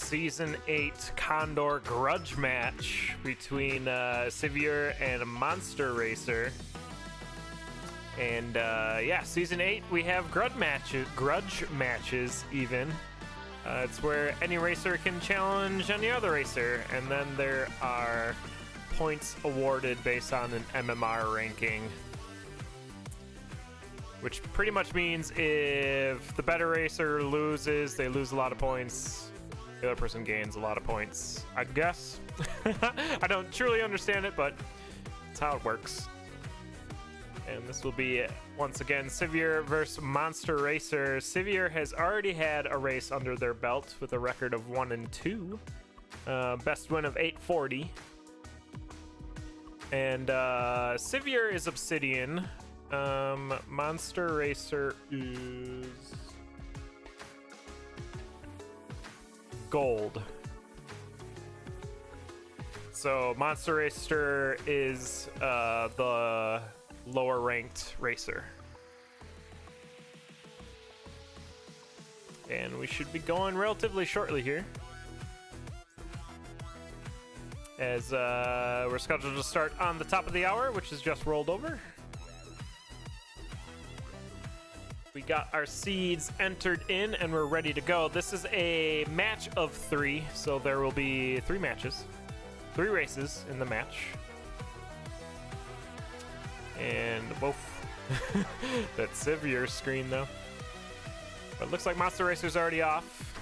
Season 8 CoNDOR grudge match between Siveure and MonsterRacer. And yeah, Season 8, we have grudge matches even. It's where any racer can challenge any other racer, and then there are points awarded based on an MMR ranking. Which pretty much means if the better racer loses, they lose a lot of points. The other person gains a lot of points, I guess. I don't truly understand it, but it's how it works. And this will be, once again, Siveure versus MonsterRacer. Siveure has already had a race under their belt with a record of 1-2. Best win of 840. And Siveure is Obsidian. MonsterRacer is gold. So MonsterRacer is the lower ranked racer. And we should be going relatively shortly here, as we're scheduled to start on the top of the hour, which is just rolled over. We got our seeds entered in and we're ready to go. This is a match of 3, so there will be 3 matches, 3 races in the match. And both that's Siveure's screen though. But it looks like MonsterRacer's already off.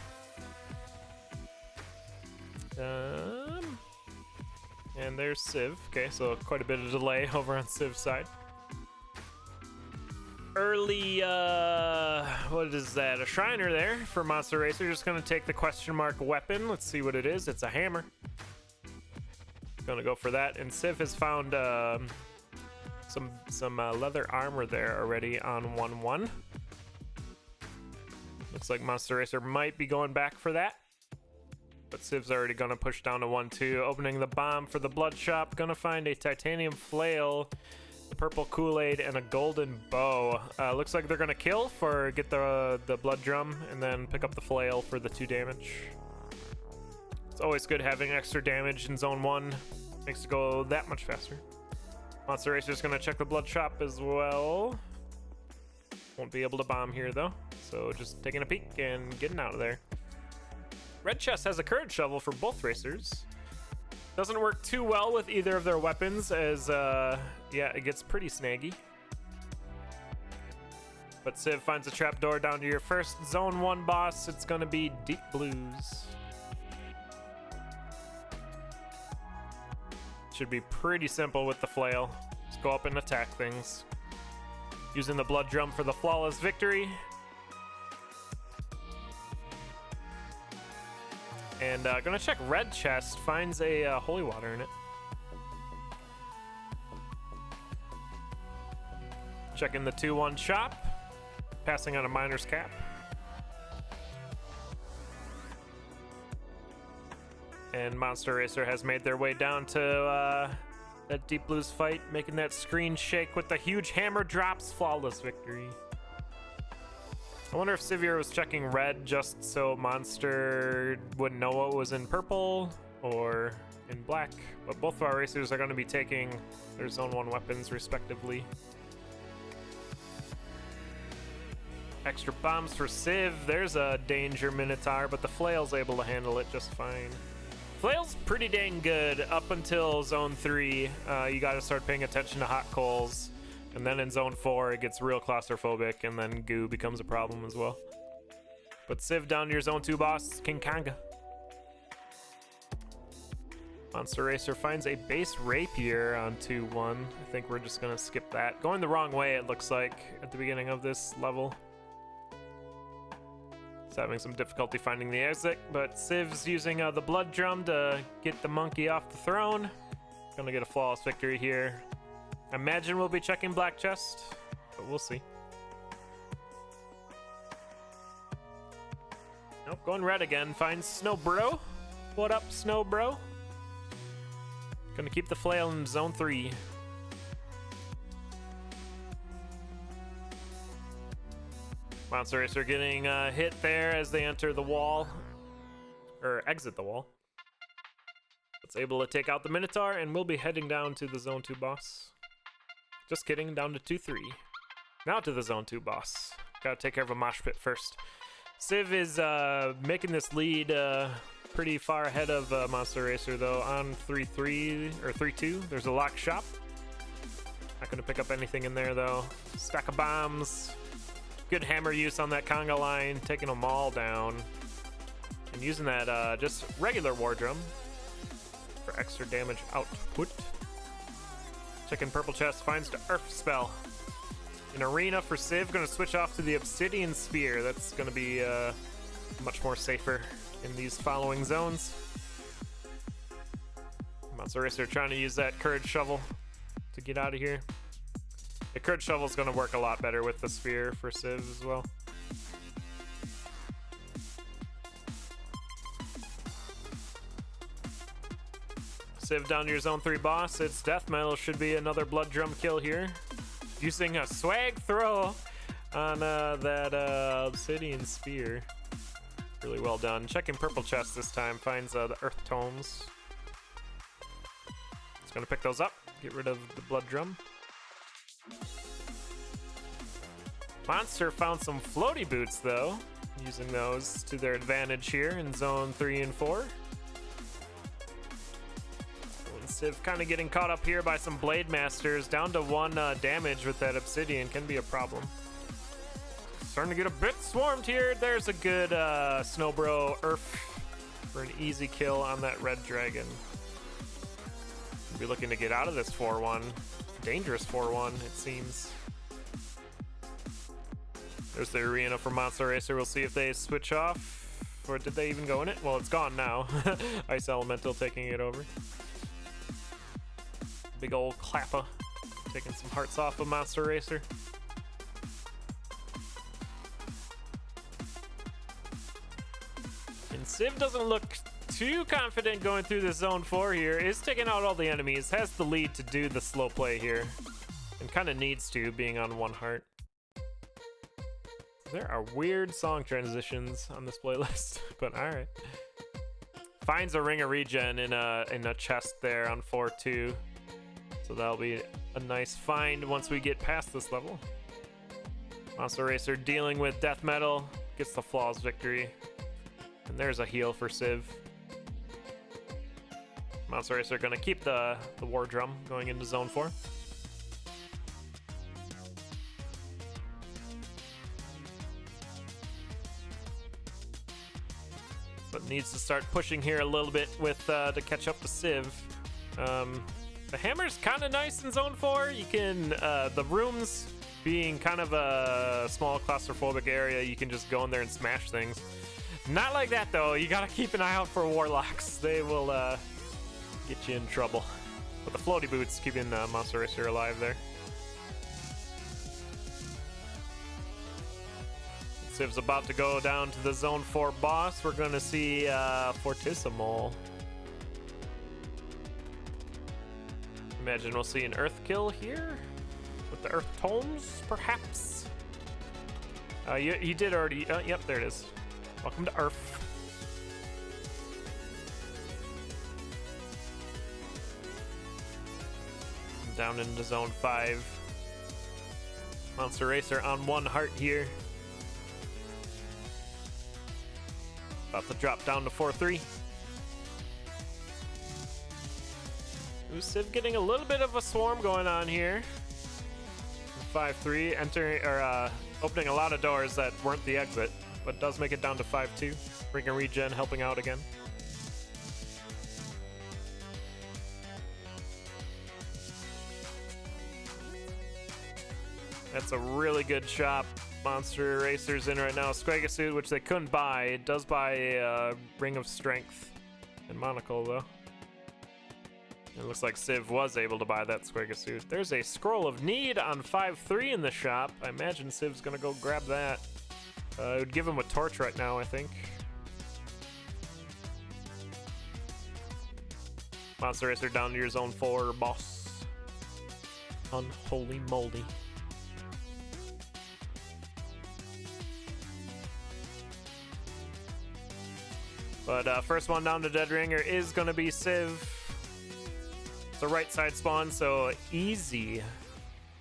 And there's Siv. Okay, so quite a bit of delay over on Siv's side. Early, what is that? A Shriner there for MonsterRacer. Just gonna take the question mark weapon. Let's see what it is. It's a hammer. Gonna go for that. And Siv has found some leather armor there already on 1-1. Looks like MonsterRacer might be going back for that. But Siv's already gonna push down to 1-2. Opening the bomb for the blood shop. Gonna find a titanium flail, the purple Kool-Aid, and a golden bow. Looks like they're gonna kill for get the blood drum and then pick up the flail for the 2 damage. It's always good having extra damage in zone 1. Makes it go that much faster. MonsterRacer's gonna check the blood shop as well. Won't be able to bomb here though, so just taking a peek and getting out of there. Red Chest has a courage shovel for both racers. Doesn't work too well with either of their weapons, as yeah, it gets pretty snaggy. But Siv finds a trapdoor down to your first zone 1 boss. It's gonna be Deep Blues. Should be pretty simple with the flail. Just go up and attack things. Using the blood drum for the flawless victory. And gonna check Red Chest. Finds a holy water in it. Checking the 2-1 shop. Passing on a miner's cap. And MonsterRacer has made their way down to that Deep Blues fight, making that screen shake with the huge hammer drops. Flawless victory. I wonder if Siveure was checking red just so Monster wouldn't know what was in purple or in black. But both of our racers are going to be taking their Zone 1 weapons respectively. Extra bombs for Siv. There's a danger Minotaur, but the flail's able to handle it just fine. Flail's pretty dang good up until zone 3. You gotta start paying attention to hot coals. And then in zone 4, it gets real claustrophobic, and then goo becomes a problem as well. But Siv down to your zone 2 boss, King Kanga. MonsterRacer finds a base rapier on 2-1. I think we're just gonna skip that. Going the wrong way, it looks like, at the beginning of this level. Having some difficulty finding the exit, but Siv's using the blood drum to get the monkey off the throne. Gonna get a flawless victory here. I imagine we'll be checking Black Chest, but we'll see. Nope, going red again. Finds Snow Bro. What up, Snow Bro? Gonna keep the flail in zone 3. MonsterRacer getting hit there as they enter the wall. or exit the wall. It's able to take out the Minotaur, and we'll be heading down to the Zone 2 boss. Just kidding, down to 2-3. Now to the Zone 2 boss. Gotta take care of a mosh pit first. Civ is making this lead pretty far ahead of MonsterRacer though, on 3-3 or 3-2. There's a locked shop. Not gonna pick up anything in there though. Stack of bombs. Good hammer use on that conga line, taking them all down. And using that just regular war drum for extra damage output. Checking purple chest, finds the Earth spell. An arena for Civ, gonna switch off to the Obsidian Spear. That's gonna be much more safer in these following zones. MonsterRacer trying to use that Courage Shovel to get out of here. The Courage Shovel is gonna work a lot better with the Spear for Civ as well. Civ down to your Zone 3 boss. It's Death Metal, should be another Blood Drum kill here. Using a swag throw on that Obsidian Spear. Really well done. Checking purple chest this time. Finds the Earth Tomes. It's gonna pick those up. Get rid of the Blood Drum. Monster found some floaty boots though. Using those to their advantage here in Zone 3 and 4. Civ kind of getting caught up here by some Blade Masters. Down to 1 damage with that Obsidian can be a problem. Starting to get a bit swarmed here. There's a good Snowbro Earth for an easy kill on that Red Dragon. We'll be looking to get out of this 4-1. Dangerous 4-1, it seems. There's the arena for MonsterRacer. We'll see if they switch off. Or did they even go in it? Well, it's gone now. Ice Elemental taking it over. Big old Clappa, taking some hearts off of MonsterRacer. And Civ doesn't look too confident going through this Zone 4 here. Is taking out all the enemies, has the lead to do the slow play here. And kind of needs to, being on 1 heart. There are weird song transitions on this playlist, but alright. Finds a Ring of Regen in a chest there on 4-2. So that'll be a nice find once we get past this level. MonsterRacer dealing with Death Metal, gets the Flawless victory. And there's a heal for Civ. MonsterRacer gonna keep the War Drum going into Zone 4. But needs to start pushing here a little bit with to catch up to Civ. The hammer's kind of nice in Zone 4. You can, the rooms being kind of a small claustrophobic area, you can just go in there and smash things. Not like that though. You gotta keep an eye out for warlocks. They will get you in trouble. But the floaty boots keeping MonsterRacer alive there. Civ's about to go down to the Zone 4 boss. We're gonna see Fortissimo. Imagine we'll see an Earth kill here with the Earth Tomes, perhaps. You did already. Yep, there it is. Welcome to Earth. Down into Zone 5. MonsterRacer on 1 heart here. About to drop down to 4-3. Civ getting a little bit of a swarm going on here. 5-3, entering or opening a lot of doors that weren't the exit, but does make it down to 5-2. Ring of Regen helping out again. That's a really good shop. MonsterRacer's in right now. Squagasuit, which they couldn't buy. It does buy a Ring of Strength and Monocle though. It looks like Civ was able to buy that Squagasuit. There's a Scroll of Need on 5-3 in the shop. I imagine Civ's gonna go grab that. It would give him a torch right now, I think. MonsterRacer down to your Zone 4 boss. Unholy moldy. But first one down to Dead Ringer is going to be Civ. It's a right side spawn, so easy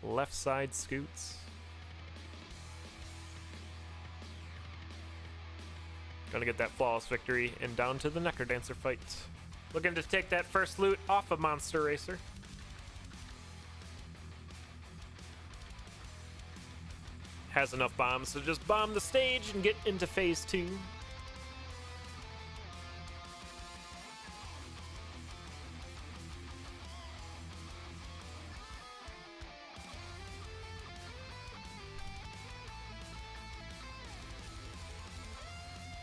left side scoots. Gonna get that flawless victory and down to the Necker Dancer fight. Looking to take that first loot off of MonsterRacer. Has enough bombs to just bomb the stage and get into phase 2.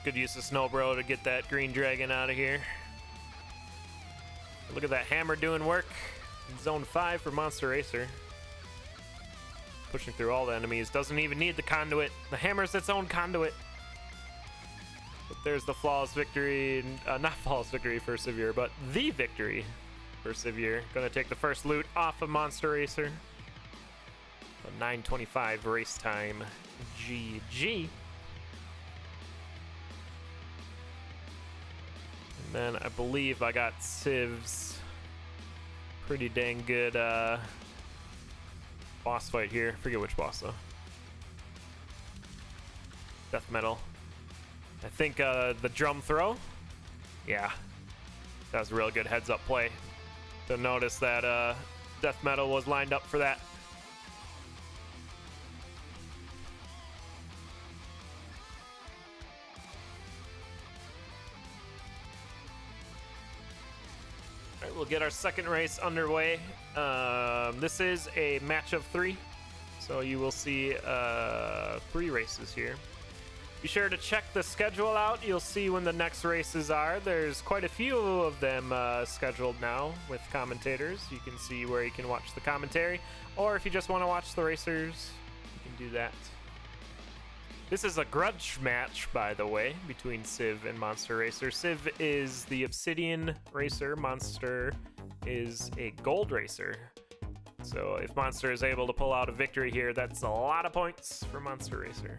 Good use of Snowbro to get that green dragon out of here. Look at that hammer doing work in zone 5 for MonsterRacer. Pushing through all the enemies. Doesn't even need the conduit. The hammer's its own conduit. But there's the flawless victory. Not flawless victory for Siveure, but the victory for Siveure. Gonna take the first loot off of MonsterRacer. A 9:25 race time. GG. And then I believe I got Civ's pretty dang good boss fight here. Forget which boss though. Death metal. I think the drum throw. Yeah, that was a real good heads up play to notice that death metal was lined up for that. Alright, we'll get our second race underway. This is a match of 3, so you will see 3 races here. Be sure to check the schedule out. You'll see when the next races are. There's quite a few of them scheduled now with commentators. You can see where you can watch the commentary, or if you just want to watch the racers, you can do that. This is a grudge match, by the way, between Civ and MonsterRacer. Civ is the Obsidian racer. Monster is a gold racer. So if Monster is able to pull out a victory here, that's a lot of points for MonsterRacer.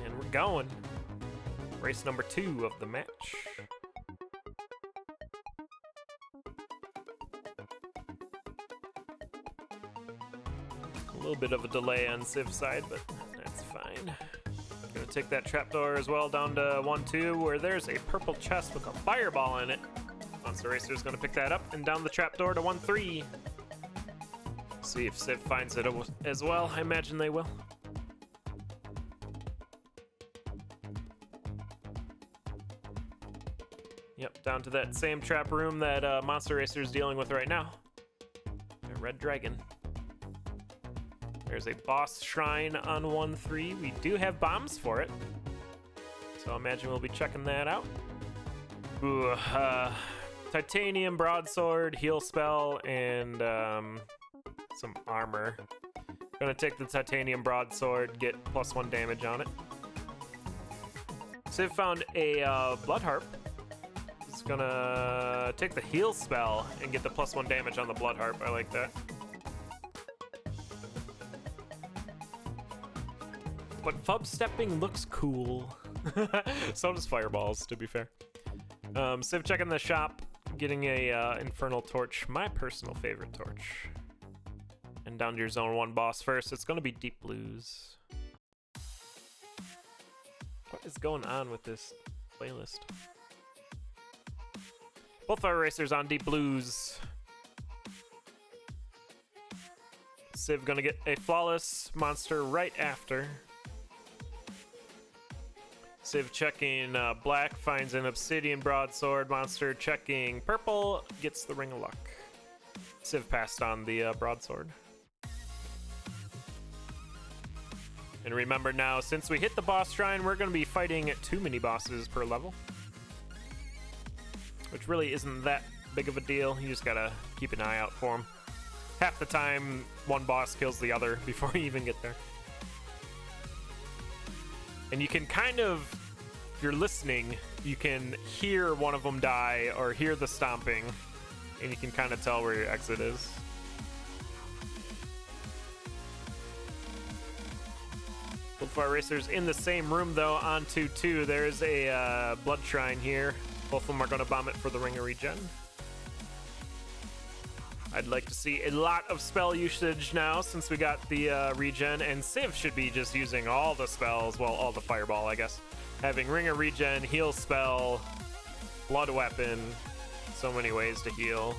And we're going. Race number 2 of the match. A little bit of a delay on Civ's side, but that's fine. Gonna take that trapdoor as well down to 1-2, where there's a purple chest with a fireball in it. MonsterRacer's gonna pick that up and down the trapdoor to 1-3. See if Civ finds it as well. I imagine they will. Yep, down to that same trap room that MonsterRacer's dealing with right now. A red dragon. There's a boss shrine on 1-3. We do have bombs for it, so I imagine we'll be checking that out. Ooh, titanium broadsword, heal spell, and some armor. Gonna take the titanium broadsword, get +1 damage on it. Civ found a blood harp. It's gonna take the heal spell and get the +1 damage on the blood harp. I like that. But fub stepping looks cool. So does fireballs, to be fair. Civ checking the shop, getting a infernal torch, my personal favorite torch. And down to your zone 1 boss first. It's gonna be Deep Blues. What is going on with this playlist? Both our racers on Deep Blues. Civ gonna get a flawless monster right after. Civ checking black, finds an obsidian broadsword. Monster checking purple, gets the ring of luck. Civ passed on the broadsword. And remember now, since we hit the boss shrine, we're going to be fighting 2 mini bosses per level, which really isn't that big of a deal. You just gotta keep an eye out for them. Half the time, one boss kills the other before you even get there. And you can kind of, if you're listening, you can hear one of them die or hear the stomping, and you can kind of tell where your exit is. We'll Both of our racers in the same room, though, on 2-2. There's a blood shrine here. Both of them are going to bomb it for the ring of regen. I'd like to see a lot of spell usage now since we got the regen, and Civ should be just using all the spells, well, all the fireball, I guess. Having ring of regen, heal spell, blood weapon, so many ways to heal.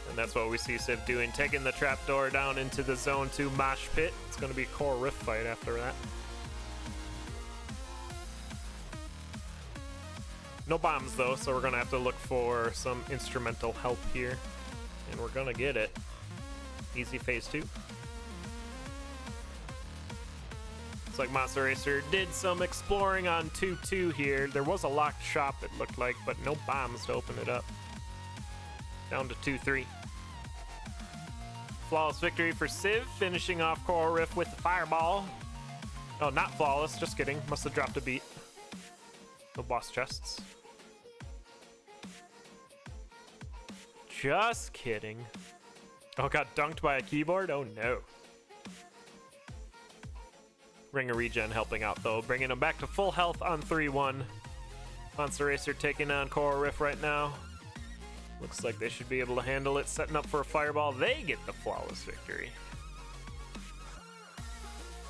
And that's what we see Civ doing, taking the trapdoor down into the zone 2 mosh pit. It's going to be a core rift fight after that. No bombs though, so we're gonna have to look for some instrumental help here. And we're gonna get it. Easy phase 2. Looks like MonsterRacer did some exploring on 2-2 here. There was a locked shop, it looked like, but no bombs to open it up. Down to 2-3. Flawless victory for Civ, finishing off Coral Rift with the fireball. Oh, not flawless, just kidding. Must have dropped a beat. No boss chests. Just kidding. Oh, got dunked by a keyboard? Oh no. Ring of Regen helping out though, bringing him back to full health on 3-1. MonsterRacer taking on Coral Rift right now. Looks like they should be able to handle it, setting up for a fireball. They get the flawless victory.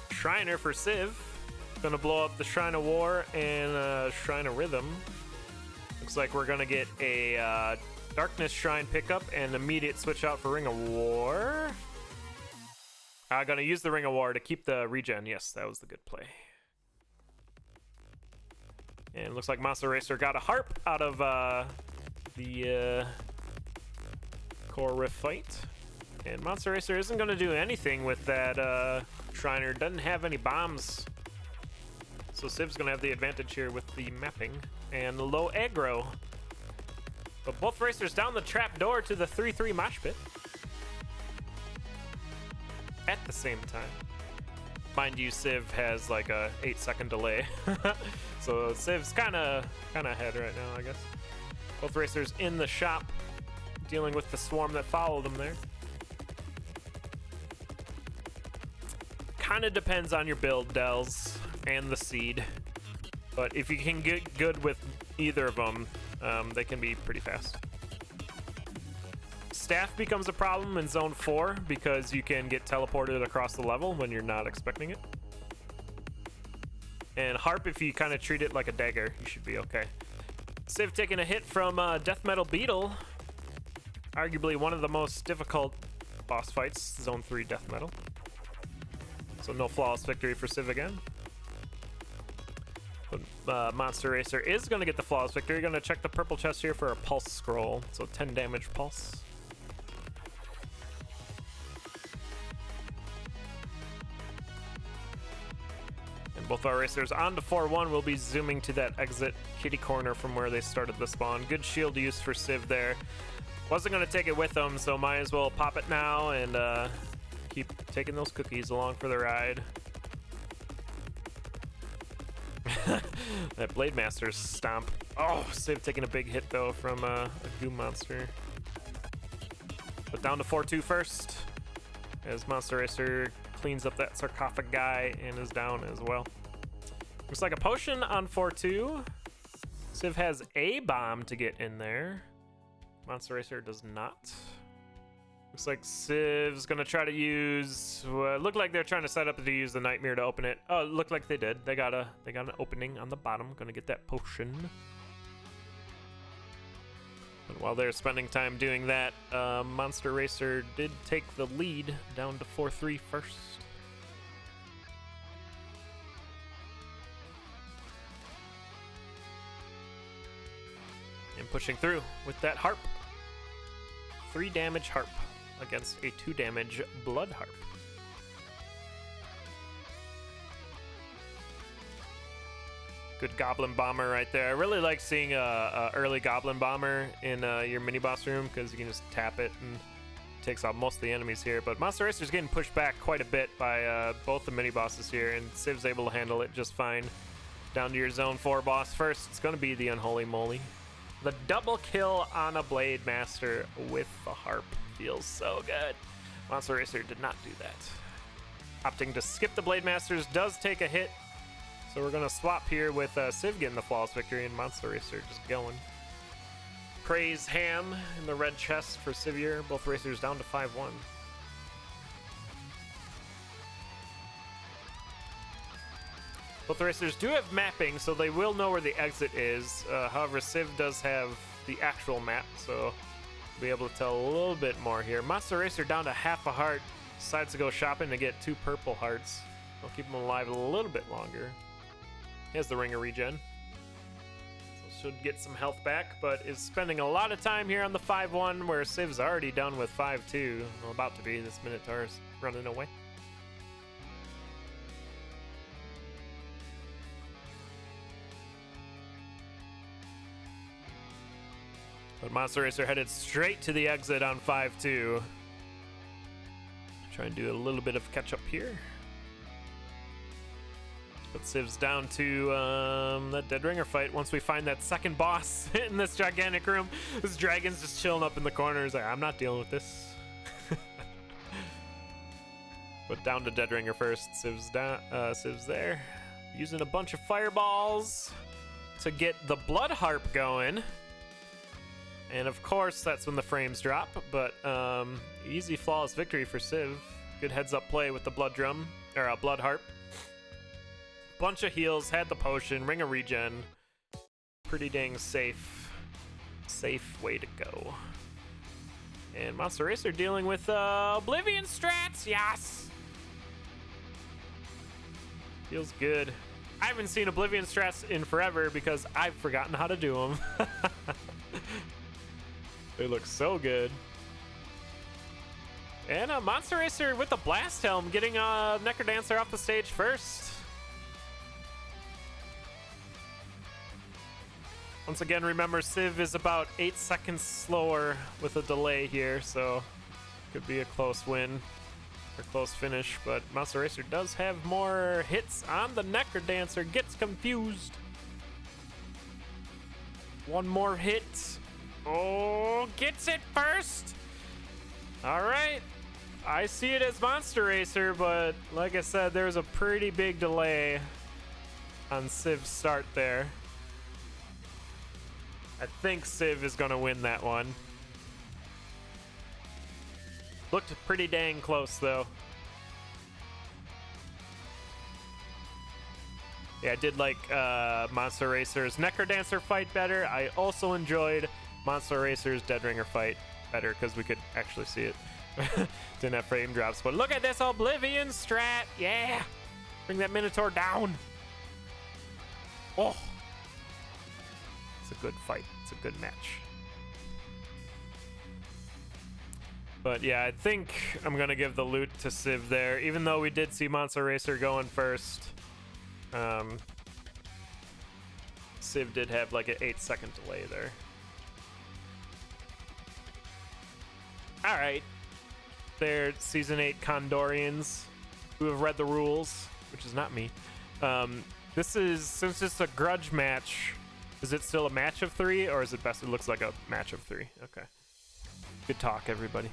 Shriner for Civ. Gonna blow up the Shrine of War and Shrine of Rhythm. Looks like we're gonna get a Darkness Shrine pickup and immediate switch out for Ring of War. I'm gonna use the Ring of War to keep the regen. Yes, that was the good play. And it looks like MonsterRacer got a harp out of the core rift fight. And MonsterRacer isn't gonna do anything with that Shriner. Doesn't have any bombs. So Civ's gonna have the advantage here with the mapping and low aggro. But both racers down the trap door to the 3-3 mosh pit at the same time. Mind you, Civ has like a 8-second delay. So Civ's kind of ahead right now, I guess. Both racers in the shop dealing with the swarm that followed them there. Kind of depends on your build, Dells, and the seed. But if you can get good with either of them, they can be pretty fast. Staff becomes a problem in Zone 4 because you can get teleported across the level when you're not expecting it. And Harp, if you kind of treat it like a dagger, you should be okay. Civ taking a hit from Death Metal Beetle. Arguably one of the most difficult boss fights, Zone 3 Death Metal. So no flawless victory for Civ again. But MonsterRacer is going to get the flawless victory. Going to check the purple chest here for a pulse scroll. So 10 damage pulse. And both our racers on to 4-1. We'll be zooming to that exit kitty corner from where they started the spawn. Good shield use for Civ there. Wasn't going to take it with them, so might as well pop it now and keep taking those cookies along for the ride. That Blade Master's stomp. Oh, Civ taking a big hit though from a goo monster. But down to 4-2 first, as MonsterRacer cleans up that sarcophagi and is down as well. Looks like a potion on 4-2. Civ has a bomb to get in there. MonsterRacer does not. Looks like Civ's gonna try to use. Looked like they're trying to set up to use the Nightmare to open it. Oh, it looked like they did. They got an opening on the bottom. Gonna get that potion. But while they're spending time doing that, MonsterRacer did take the lead down to 4-3 first. And pushing through with that harp. 3 damage harp against a 2 damage blood harp. Good goblin bomber right there. I really like seeing a early goblin bomber in your mini boss room because you can just tap it and it takes out most of the enemies here. But MonsterRacer's getting pushed back quite a bit by both the mini bosses here, and Civ's able to handle it just fine. Down to your Zone 4 boss first. It's going to be the Unholy Moly. The double kill on a Blade Master with the harp feels so good. MonsterRacer did not do that. Opting to skip the Blade Masters does take a hit. So we're going to swap here with Civ getting the flawless victory and MonsterRacer just going. Praise Ham in the red chest for Siveure. Both racers down to 5-1. Both racers do have mapping, so they will know where the exit is. However, Civ does have the actual map, so we'll be able to tell a little bit more here. MonsterRacer down to half a heart. Decides to go shopping to get 2 purple hearts. I'll keep him alive a little bit longer. He has the Ring of Regen. So should get some health back, but is spending a lot of time here on the 5-1, where Civ's already done with 5-2. Well, about to be. This Minotaur's running away. But MonsterRacer headed straight to the exit on 5-2. Try and do a little bit of catch up here. But Civ's down to that Dead Ringer fight. Once we find that second boss in this gigantic room, this dragon's just chilling up in the corner. He's like, I'm not dealing with this. But down to Dead Ringer first. Civ's down. Civ's there, using a bunch of fireballs to get the Blood Harp going. And of course, that's when the frames drop. But easy flawless victory for Civ. Good heads up play with the Blood Drum or Blood Harp. Bunch of heals, had the potion, Ring of Regen. Pretty dang safe way to go. And MonsterRacer dealing with Oblivion strats, yes! Feels good. I haven't seen Oblivion strats in forever because I've forgotten how to do them. They look so good. And MonsterRacer with the Blast Helm getting Necrodancer off the stage first. Once again, remember, Civ is about 8 seconds slower with a delay here, so could be a close win or close finish. But MonsterRacer does have more hits on the Necrodancer. Gets confused. One more hit. Oh, gets it first. All right. I see it as MonsterRacer, but like I said, there's a pretty big delay on Civ's start there. I think Civ is going to win that one. Looked pretty dang close, though. Yeah, I did like MonsterRacer's Necrodancer fight better. I also enjoyed MonsterRacer's Dead Ringer fight better because we could actually see it. Didn't have frame drops, but look at this Oblivion strat. Yeah! Bring that Minotaur down. Oh! It's a good fight. It's a good match. But yeah, I think I'm going to give the loot to Civ there, even though we did see MonsterRacer going first. Civ did have like an 8-second delay there. All right. They're Season 8 CoNDORians who have read the rules, which is not me. This is, since it's a grudge match, is it still a match of 3, or is it best? It looks like a match of 3. Okay. Good talk, everybody.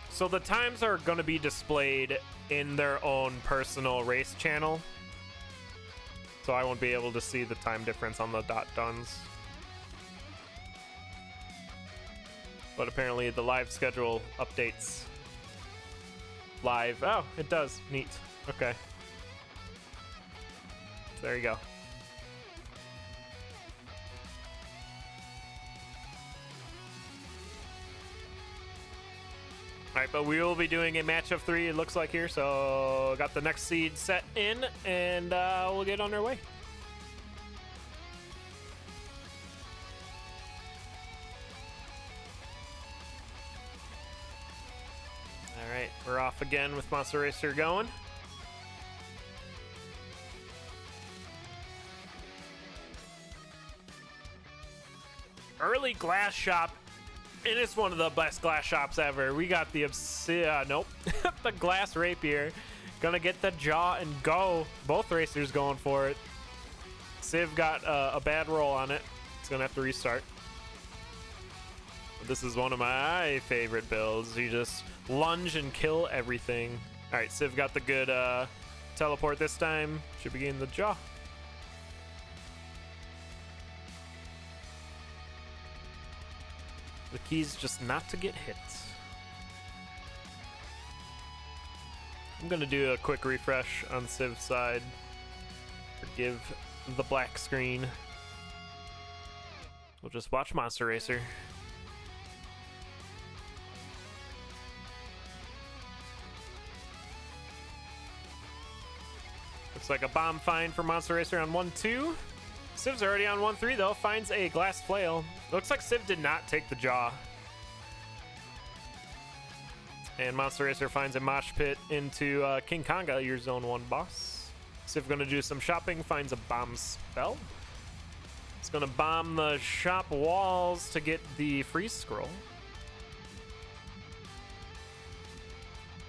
So the times are going to be displayed in their own personal race channel. So I won't be able to see the time difference on the .dones. But apparently the live schedule updates live. Oh, it does. Neat. Okay. So there you go. Alright, but we will be doing a match of 3, it looks like here. So got the next seed set in, and we'll get on our way. Alright, we're off again with MonsterRacer going. Early glass shop. It is one of the best glass shops ever. We got the nope, the glass rapier. Gonna get the jaw and go. Both racers going for it. Civ got a bad roll on it. It's gonna have to restart. This is one of my favorite builds. You just lunge and kill everything. All right, Civ got the good teleport this time. Should be getting the jaw. The key's just not to get hit. I'm gonna do a quick refresh on Civ's side. Forgive the black screen. We'll just watch MonsterRacer. Looks like a bomb find for MonsterRacer on 1-2. Civ's already on 1-3 though, finds a glass flail. Looks like Civ did not take the jaw. And MonsterRacer finds a mosh pit into King Konga, your zone 1 boss. Civ gonna do some shopping, finds a bomb spell. It's gonna bomb the shop walls to get the freeze scroll.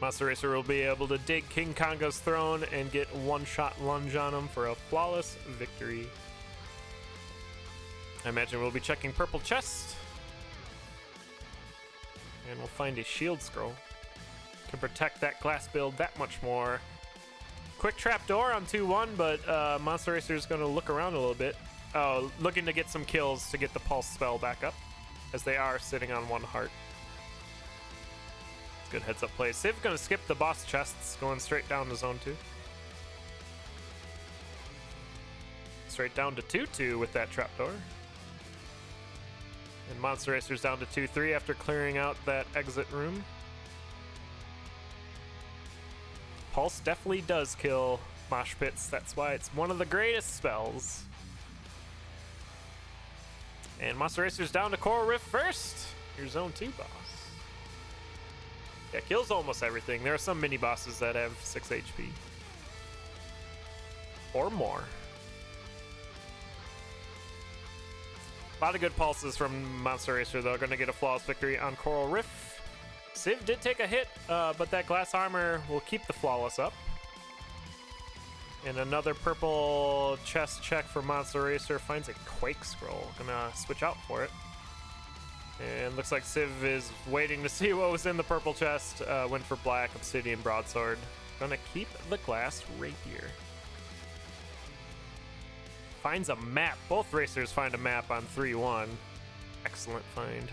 MonsterRacer will be able to dig King Konga's throne and get one-shot lunge on him for a flawless victory. I imagine we'll be checking purple chest. And we'll find a shield scroll. Can protect that glass build that much more. Quick trapdoor on 2-1, but MonsterRacer is going to look around a little bit. Oh, looking to get some kills to get the pulse spell back up, as they are sitting on 1 heart. It's good heads up play. Civ going to skip the boss chests, going straight down to zone 2. Straight down to 2-2 with that trapdoor. And MonsterRacer's down to 2-3 after clearing out that exit room. Pulse definitely does kill mosh pits. That's why it's one of the greatest spells. And MonsterRacer's down to Coral Rift first. Your zone 2 boss. Yeah, kills almost everything. There are some mini bosses that have 6 HP. Or more. A lot of good pulses from MonsterRacer though. Gonna get a flawless victory on Coral Rift. Civ did take a hit, but that glass armor will keep the flawless up. And another purple chest check for MonsterRacer. Finds a Quake Scroll. Gonna switch out for it. And looks like Civ is waiting to see what was in the purple chest. Went for black obsidian broadsword. Gonna keep the glass rapier. Finds a map. Both racers find a map on 3-1. Excellent find.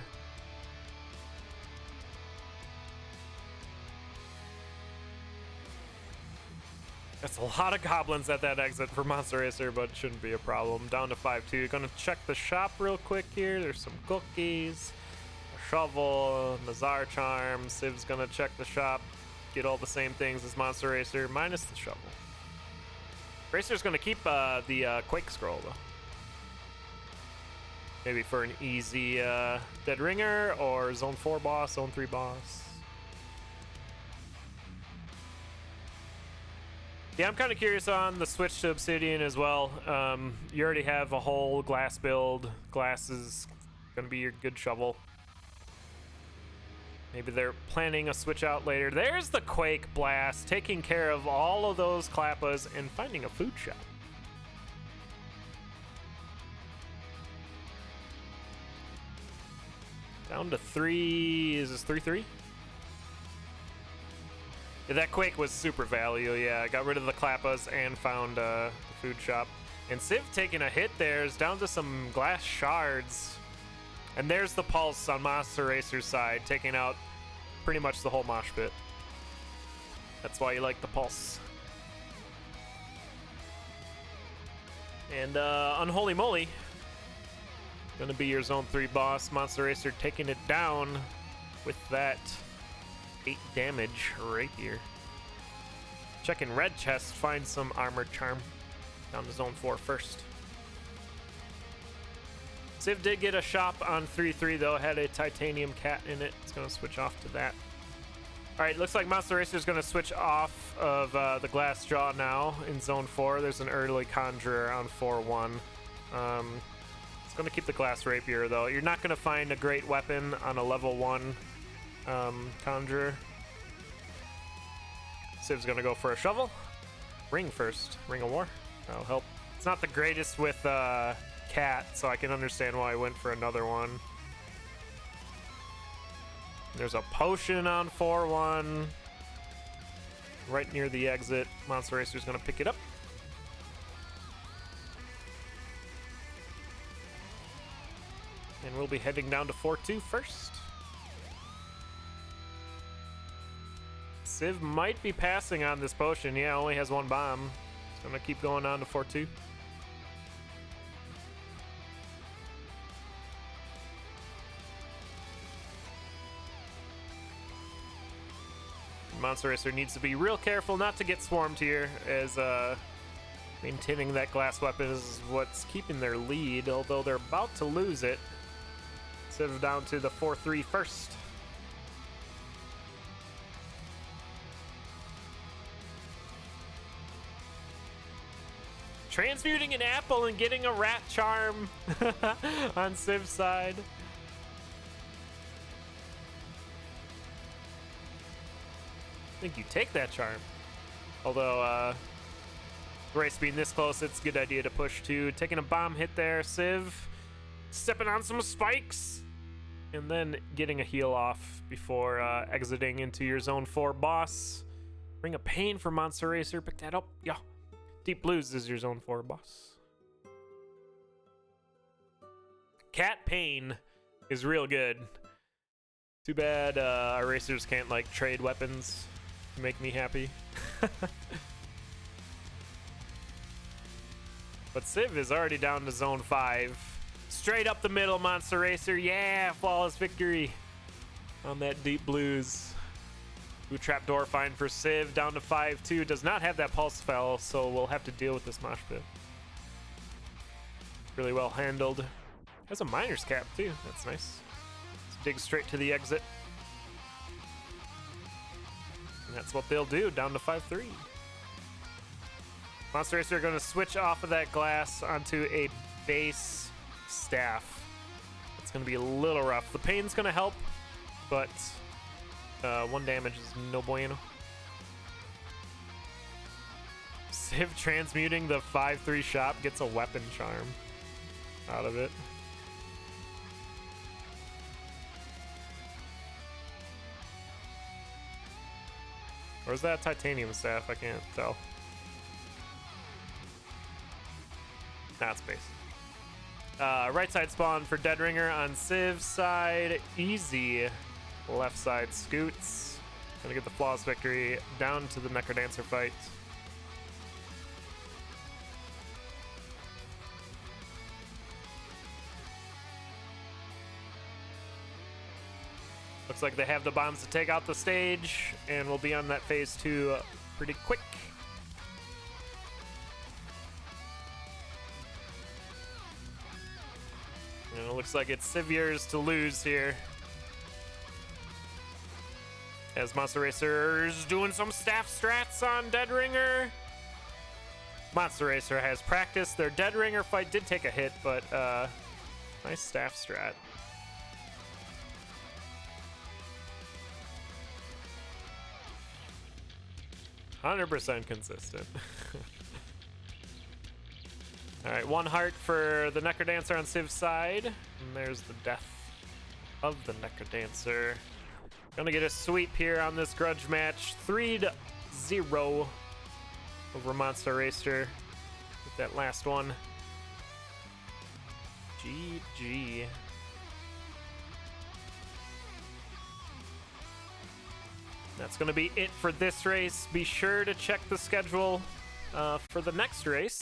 That's a lot of goblins at that exit for MonsterRacer, but shouldn't be a problem. Down to 5-2. Gonna check the shop real quick here. There's some cookies, a shovel, Nazar charm. Civ's gonna check the shop, get all the same things as MonsterRacer, minus the shovel. Racer's gonna keep the Quake Scroll though. Maybe for an easy Dead Ringer or Zone 4 boss, Zone 3 boss. Yeah, I'm kind of curious on the switch to Obsidian as well. You already have a whole glass build. Glass is gonna be your good shovel. Maybe they're planning a switch out later. There's the Quake Blast, taking care of all of those Klappas and finding a food shop. Down to 3, is this 3-3? Yeah, that Quake was super value, yeah. Got rid of the Klappas and found the food shop. And Civ taking a hit there is down to some glass shards. And there's the pulse on MonsterRacer's side, taking out pretty much the whole mosh pit. That's why you like the pulse. And Unholy Moly, gonna be your Zone 3 boss. MonsterRacer taking it down with that 8 damage rapier. Checking red chest, find some armored charm. Down to Zone 4 first. Civ did get a shop on 3-3 though, had a titanium cat in it. It's gonna switch off to that. Alright, looks like MonsterRacer is gonna switch off of the glass jaw now in Zone 4. There's an early conjurer on 4-1. It's gonna keep the glass rapier though. You're not gonna find a great weapon on a level 1 conjurer. Civ's gonna go for a shovel. Ring first. Ring of War. That'll help. It's not the greatest with cat, so I can understand why I went for another one. There's a potion on 4-1. Right near the exit. MonsterRacer's gonna pick it up. And we'll be heading down to 4-2 first. Civ might be passing on this potion. Yeah, only has 1 bomb. It's gonna keep going on to 4-2. MonsterRacer needs to be real careful not to get swarmed here, as maintaining that glass weapon is what's keeping their lead, although they're about to lose it. Civ down to the 4-3 first. Transmuting an apple and getting a rat charm on Civ's side. I think you take that charm. Although, race being this close, it's a good idea to push too. Taking a bomb hit there, Civ stepping on some spikes, and then getting a heal off before exiting into your zone 4 boss. Ring of Pain for MonsterRacer. Pick that up. Yeah. Deep Blues is your zone 4 boss. Cat Pain is real good. Too bad our racers can't like trade weapons to make me happy. But Civ is already down to zone 5. Straight up the middle, MonsterRacer. Yeah, flawless victory on that Deep Blues. Blue Trapdoor fine for Civ, down to 5-2. Does not have that pulse spell, so we'll have to deal with this mosh pit. Really well handled. Has a miner's cap too, that's nice. Let's dig straight to the exit. And that's what they'll do, down to 5-3. MonsterRacer are gonna switch off of that glass onto a base staff. It's gonna be a little rough. The pain's gonna help, but 1 damage is no bueno. Civ transmuting the 5-3 shop gets a weapon charm out of it. Or is that titanium staff? I can't tell. That's base. Right side spawn for Dead Ringer on Civ's side. Easy. Left side scoots. Gonna get the flawless victory down to the Necrodancer fight. Looks like they have the bombs to take out the stage, and we'll be on that phase 2 pretty quick. And it looks like it's Siveure's to lose here, as MonsterRacer's doing some staff strats on Dead Ringer. MonsterRacer has practiced. Their Dead Ringer fight did take a hit, but nice staff strat. %100% consistent. All right, 1 heart for the Necrodancer on Civ's side. And there's the death of the Necrodancer. Gonna get a sweep here on this grudge match. 3-0 over MonsterRacer with that last one. GG. That's going to be it for this race. Be sure to check the schedule for the next race.